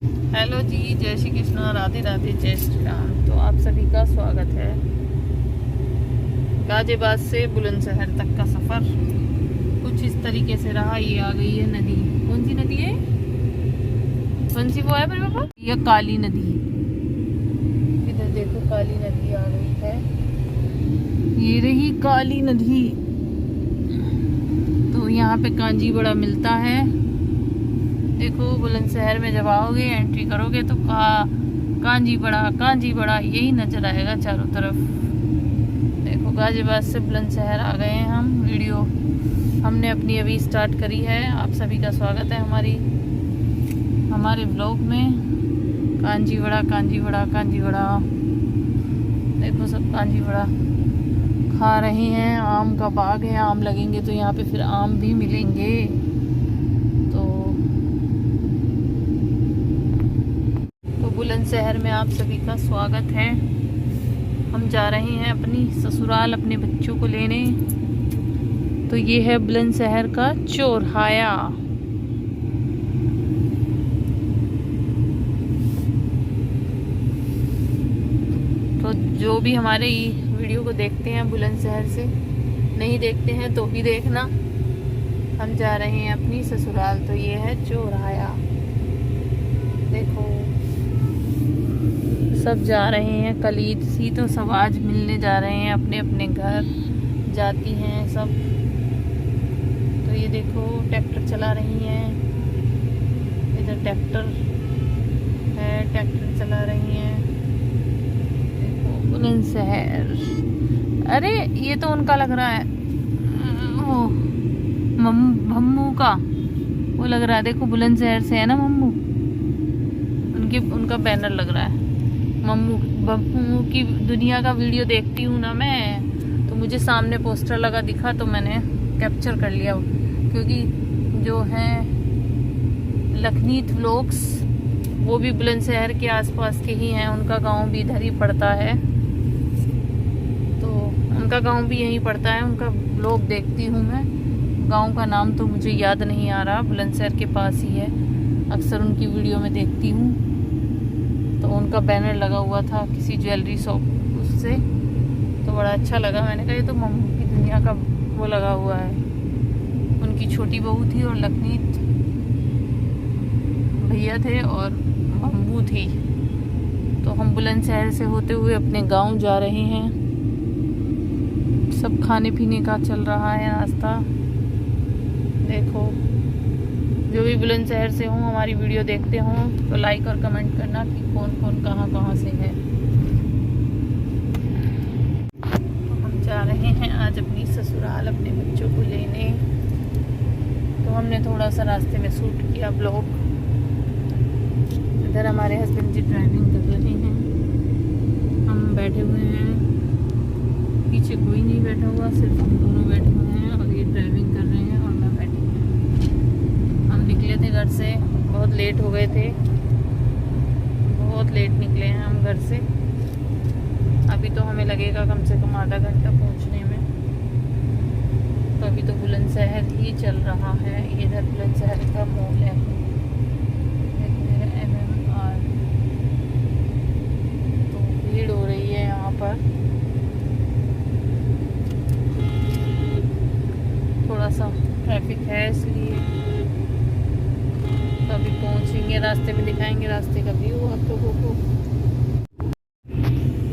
Hello जी, जय श्री कृष्ण, राधे राधे, जय श्री राम। तो आप सभी का स्वागत है। गाजियाबाद से बुलंदशहर तक का सफ़र कुछ इस तरीके से रहा। ये आ गई है नदी। कौन सी नदी है? कौन सी वो है मेरे पापा? यह काली नदी। इधर देखो, काली नदी आ गई है। ये रही काली नदी। तो यहाँ पे कांजी बड़ा मिलता है। देखो, बुलंदशहर में जब आओगे, एंट्री करोगे तो कांजी बड़ा यही नजर आएगा चारों तरफ। देखो, गाजियाबाद से बुलंदशहर आ गए हैं हम। वीडियो हमने अपनी अभी स्टार्ट करी है। आप सभी का स्वागत है हमारे ब्लॉग में। कांजी बड़ा। देखो, सब कांजी बड़ा खा रहे हैं। आम का बाग है, आम लगेंगे तो यहाँ पे फिर आम भी मिलेंगे। तो बुलंदशहर में आप सभी का स्वागत है। हम जा रहे हैं अपनी ससुराल अपने बच्चों को लेने। तो ये है बुलंदशहर का चौराहा। तो जो भी हमारे वीडियो को देखते हैं बुलंदशहर से, नहीं देखते हैं तो भी देखना। हम जा रहे हैं अपनी ससुराल। तो ये है चौराहा। देखो, सब जा रहे हैं। कलीद सी तो सब आज मिलने जा रहे हैं, अपने अपने घर जाती हैं सब। तो ये देखो, ट्रैक्टर चला रही हैं। इधर ट्रैक्टर है, ट्रैक्टर चला रही हैं। देखो, बुलंदशहर। अरे, ये तो उनका लग रहा है, वो मम्मू का वो लग रहा है। देखो, बुलंदशहर से है ना मम्मू। उनका बैनर लग रहा है। मम्मू की दुनिया का वीडियो देखती हूँ ना मैं, तो मुझे सामने पोस्टर लगा दिखा तो मैंने कैप्चर कर लिया। क्योंकि जो है लखनीत व्लॉग्स, वो भी बुलंदशहर के आसपास के ही हैं। उनका गांव भी इधर ही पड़ता है। तो उनका गांव भी यहीं पड़ता है। उनका व्लॉग देखती हूँ मैं। गांव का नाम तो मुझे याद नहीं आ रहा, बुलंदशहर के पास ही है। अक्सर उनकी वीडियो में देखती हूँ। तो उनका बैनर लगा हुआ था किसी ज्वेलरी शॉप उससे, तो बड़ा अच्छा लगा। मैंने कहा ये तो मम्मू की दुनिया का वो लगा हुआ है। उनकी छोटी बहू थी और लखनीत भैया थे और मम्मू थी। तो हम बुलंदशहर से होते हुए अपने गांव जा रहे हैं। सब खाने पीने का चल रहा है नाश्ता। देखो, जो भी बुलंदशहर से हों, हमारी वीडियो देखते हों, तो लाइक और कमेंट करना कि कौन कौन कहाँ से है। तो हम जा रहे हैं आज अपनी ससुराल अपने बच्चों को लेने। तो हमने थोड़ा सा रास्ते में शूट किया ब्लॉग। इधर हमारे हस्बैंड जी ड्राइविंग कर रहे हैं, हम बैठे हुए हैं। पीछे कोई नहीं बैठा हुआ, सिर्फ हम दोनों बैठे हुए हैं और ये ड्राइविंग कर रहे हैं और मैं बैठी हूँ। हम निकले थे घर से, बहुत लेट हो गए थे। बहुत लेट निकले हैं हम घर से। अभी तो हमें लगेगा कम से कम आधा घंटा पहुंचने में। तो अभी तो बुलंदशहर ही चल रहा है। इधर बुलंदशहर का मॉल है, MMR। तो भीड़ हो रही है यहाँ पर। थोड़ा सा ट्रैफिक है इसलिए। तो अभी पहुंचेंगे, रास्ते में दिखाएंगे रास्ते का व्यू आप लोगों को।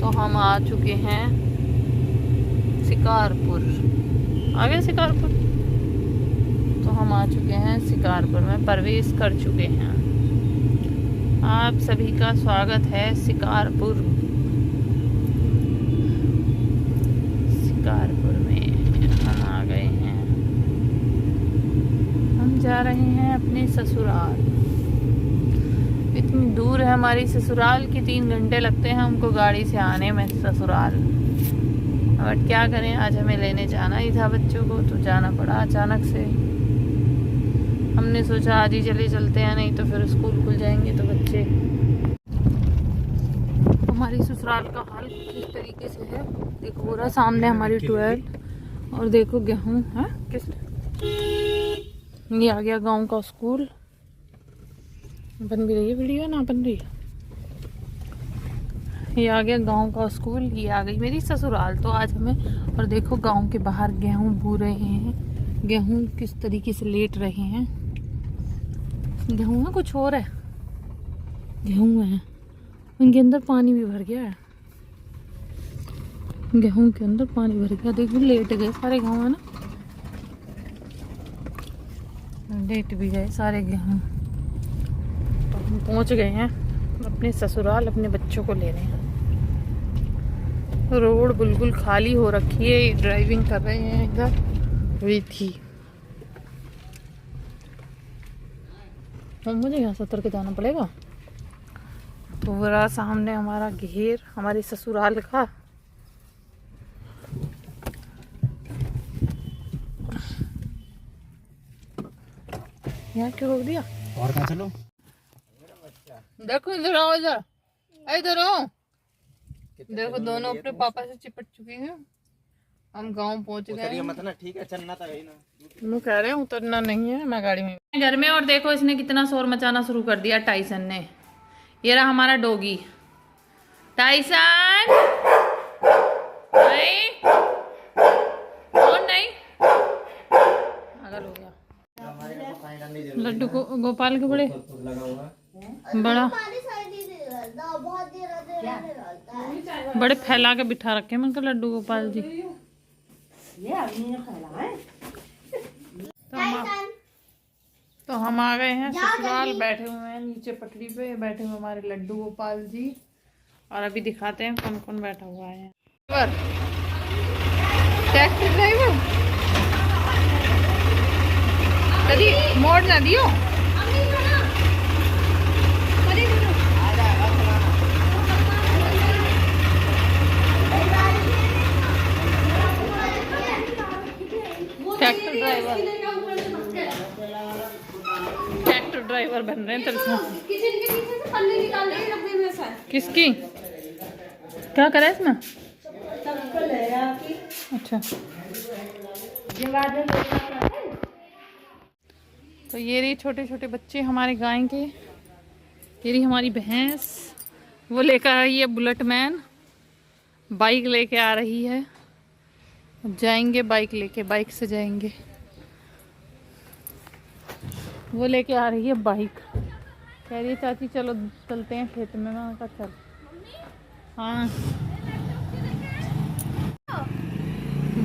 तो हम आ चुके हैं शिकारपुर। आ गए शिकारपुर। तो हम आ चुके हैं शिकारपुर में, प्रवेश कर चुके हैं। आप सभी का स्वागत है शिकारपुर में। हम आ गए हैं। हम जा रहे हैं अपने ससुराल। इतनी दूर है हमारी ससुराल कि 3 घंटे लगते हैं हमको गाड़ी से आने में ससुराल। बट क्या करें, आज हमें लेने जाना ही था बच्चों को, तो जाना पड़ा अचानक से। हमने सोचा आज ही चलते हैं, नहीं तो फिर स्कूल खुल जाएंगे तो बच्चे। हमारी ससुराल का हाल किस तरीके से है देखो। पूरा सामने हमारी 12 और देखो गेहूँ है किस। ये आ गया गांव का स्कूल। बन भी रही है वीडियो, ना बन रही है। ये आ गया गांव का स्कूल, ये आ गई मेरी ससुराल। तो आज हमें, और देखो गांव के बाहर गेहूं बो रहे हैं। गेहूं किस तरीके से लेट रहे हैं। गेहूं है कुछ और है, गेहूं है, उनके अंदर पानी भी भर गया है। गेहूं के अंदर पानी भर गया, देखो लेट गए सारे गेहूं, है ना, लेट भी गए सारे गेहूं। तो हम पहुंच गए हैं अपने ससुराल, अपने बच्चों को लेने। रोड बिल्कुल खाली हो रखी है, ड्राइविंग कर रहे हैं इधर हुई थी। और मुझे यहाँ सतर के जाना पड़ेगा। तो पूरा सामने हमारा घेर, हमारे ससुराल का। यहाँ क्यों रोक दिया? और कहाँ चलो? देखो इधर आओ, इधर इधर आओ। देखो दोनों अपने पापा से चिपट चुके हैं। हम गांव पहुंच गए मत ना, ठीक है चलना था ना। मैं कह रहे हैं उतरना नहीं है, मैं गाड़ी में घर में। और देखो इसने कितना शोर मचाना शुरू कर दिया, टाइसन ने। ये रहा हमारा डॉगी टाइसन। नहीं कौन नहीं, पागल हो गया। लड्डू को गोपाल के बड़े बड़ा बड़े फैला के बिठा रखे हैं लड्डू गोपाल जी। तो हम आ गए हैं ससुराल, बैठे हुए हैं नीचे पटरी पे, बैठे हुए हमारे लड्डू गोपाल जी। और अभी दिखाते हैं कौन कौन बैठा हुआ है। टैक्सी ड्राइवर कभी मोड़ ना दियो। ट्रैक्टर ड्राइवर बन रहे हैं तेरे साथ। किचन के पीछे से पन्नी निकाल रहे हैं डब्बे में से। किसकी? क्या करे इसमें? अच्छा, तो ये रही छोटे छोटे बच्चे हमारे गाय के। ये रही हमारी भैंस, वो लेकर आ रही है बुलेट मैन, बाइक लेके आ रही है। जाएंगे बाइक लेके, बाइक से जाएंगे। वो लेके आ रही है बाइक, कह रही है चाची चलो चलते हैं खेत में। मैं कहा चल। हाँ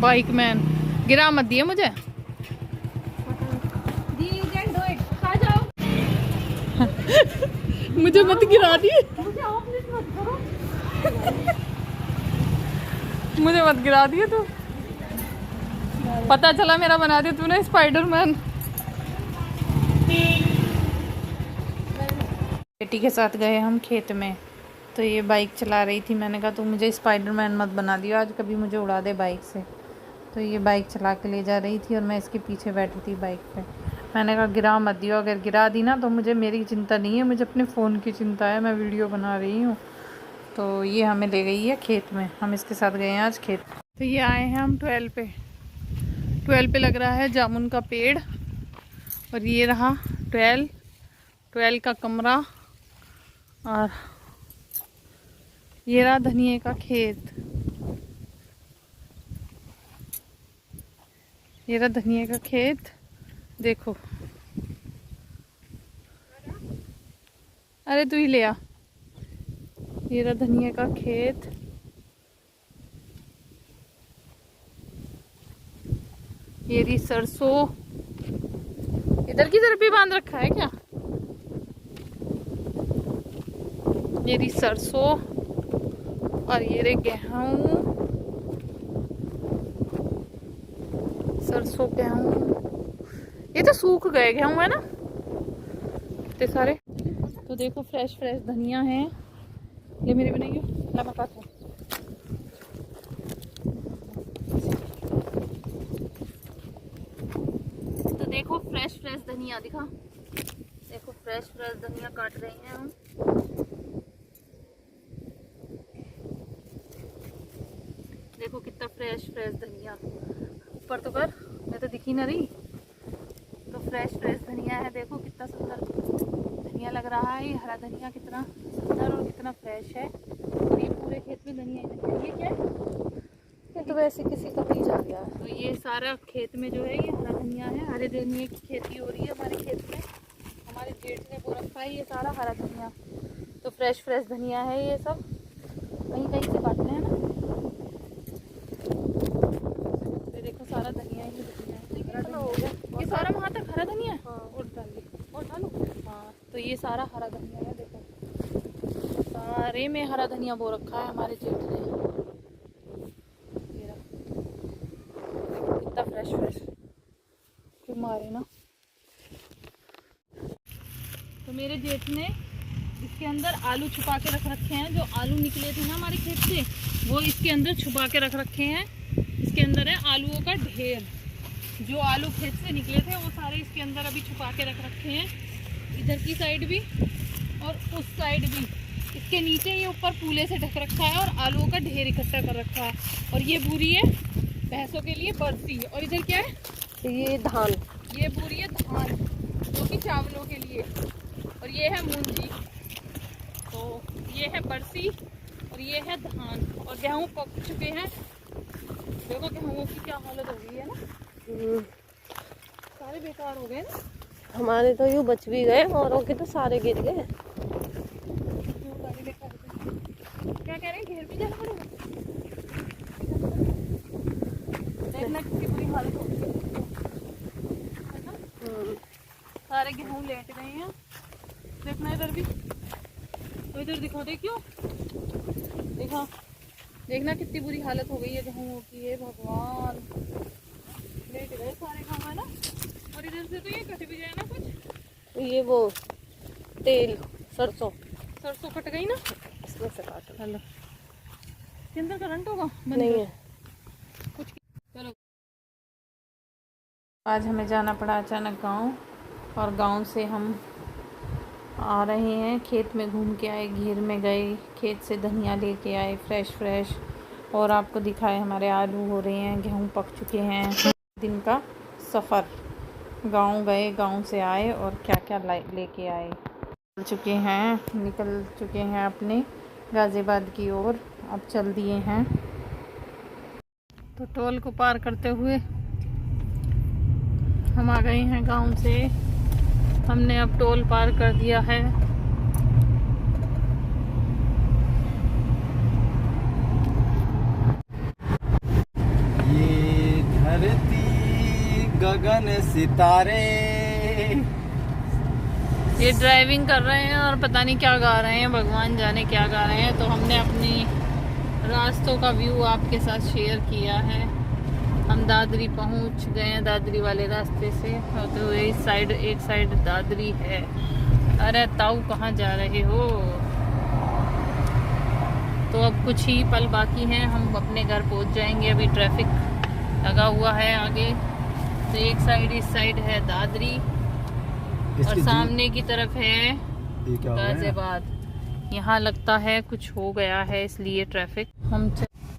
बाइक मैन, गिरा मत दिए मुझे। मुझे मत गिरा दिए, मुझे मत गिरा दिए तू। पता चला मेरा बना दिया तूने स्पाइडरमैन। बेटी के साथ गए हम खेत में, तो ये बाइक चला रही थी। मैंने कहा तू मुझे स्पाइडरमैन मत बना दियो आज, कभी मुझे उड़ा दे बाइक से। तो ये बाइक चला के ले जा रही थी और मैं इसके पीछे बैठी थी बाइक पे। मैंने कहा गिरा मत दियो, अगर गिरा दी ना तो मुझे मेरी चिंता नहीं है, मुझे अपने फ़ोन की चिंता है, मैं वीडियो बना रही हूँ। तो ये हमें ले गई है खेत में, हम इसके साथ गए हैं आज खेत। तो ये आए हैं हम 12 पे। 12 पे लग रहा है जामुन का पेड़। और ये रहा 12 का कमरा। और ये रहा धनिए का खेत। ये रहा धनिए का खेत, देखो। अरे तू ही ले आ। ये रहा धनिया का खेत। ये रही सरसों। इधर की तरफ भी बांध रखा है क्या? ये रही सरसों और ये रहे गेहूं। सरसों गेहूं, ये तो सूख गए गेहूं, है ना इतने सारे। तो देखो फ्रेश फ्रेश धनिया है। ले मेरे बनाइयो, ला मैं काटूं। तो देखो फ्रेश फ्रेश धनिया दिखा, देखो फ्रेश फ्रेश धनिया काट रहे हैं हम। देखो कितना फ्रेश फ्रेश धनिया, ऊपर तो कर, मैं तो दिखी ना रही। तो फ्रेश फ्रेश धनिया है, देखो कितना सुंदर धनिया लग रहा है। ये हरा धनिया कितना सुंदर और कितना फ्रेश है। और ये पूरे खेत में धनिया ही धनिया। ये क्या है? ये तो वैसे किसी का बीज आ गया है। तो ये सारा खेत में जो है ये हरा धनिया है। हरे धनिया की खेती हो रही है हमारे खेत में। हमारे जेठ ने बो रखा है ये सारा हरा धनिया। तो फ्रेश फ्रेश धनिया है ये सब। कहीं कहीं से काटने हैं ना। ये देखो सारा धनिया ही धनिया है। कितना हो गया? ये सारा वहाँ तक हरा धनिया है। हाँ। और डालो। हाँ तो ये सारा हरा धनिया है। देखो सारे में हरा धनिया बो रखा है हमारे जेठ ने। ये रहा। देखो कितना फ्रेश फ्रेश हमारे ना। तो मेरे जेठ ने इसके अंदर आलू छुपा के रख रखे हैं। जो आलू निकले थे ना हमारे खेत से वो इसके अंदर छुपा के रख रखे हैं। इसके अंदर है आलूओं का ढेर। जो आलू खेत से निकले थे वो सारे इसके अंदर अभी छुपा के रख रखे हैं। इधर की साइड भी और उस साइड भी। इसके नीचे ये ऊपर पूले से ढक रखा है और आलूओं का ढेर इकट्ठा कर रखा है। और ये बोरी है भैंसों के लिए बरसी। और इधर क्या है? ये धान। ये बोरी है धान जो कि चावलों के लिए। और ये है मूंजी। तो ये है बरसी और ये है धान। और गेहूँ पक चुके हैं। देखो गेहूँ की क्या हालत हो गई है ना। सारे बेकार हो गए ना। हमारे तो यूँ बच भी गए, औरों के तो सारे गिर गए। क्या कह रहे हैं? घेर भी जाना पड़ेगा। देखना कितनी बुरी हालत हो गई है ना। सारे गेहूँ लेट गए हैं। देखना इधर भी। तो इधर दिखा दे क्यों देखा। देखना कितनी बुरी हालत हो गई है गेहूँ की। ये भगवान लेट गए सारे गेहूँ है ना। और इधर से तो ये कट भी जाए ना कुछ। ये वो तेल सरसों कट गई ना। इसमें से काट लो। हेलो इसके अंदर करंट होगा? नहीं है। कुछ चलो। आज हमें जाना पड़ा अचानक गांव। और गांव से हम आ रहे हैं। खेत में घूम के आए, घेर में गए, खेत से धनिया लेके आए फ्रेश। और आपको दिखाए हमारे आलू हो रहे हैं, गेहूँ पक चुके हैं। दिन का सफ़र। गांव गए, गांव से आए और क्या क्या लेके आए। निकल चुके हैं अपने गाज़ियाबाद की ओर। अब चल दिए हैं। तो टोल को पार करते हुए हम आ गए हैं गांव से। हमने अब टोल पार कर दिया है। ये धरती गगन सितारे। ये ड्राइविंग कर रहे हैं और पता नहीं क्या गा रहे हैं। भगवान जाने क्या गा रहे हैं। तो हमने अपनी रास्तों का व्यू आपके साथ शेयर किया है। हम दादरी पहुंच गए हैं। दादरी वाले रास्ते से होते हुए इस साइड एक साइड दादरी है। अरे ताऊ कहाँ जा रहे हो? तो अब कुछ ही पल बाकी हैं, हम अपने घर पहुंच जाएंगे। अभी ट्रैफिक लगा हुआ है आगे। तो एक साइड इस साइड है दादरी और सामने की तरफ है गाज़ियाबाद। यहाँ लगता है कुछ हो गया है इसलिए ट्रैफिक। हम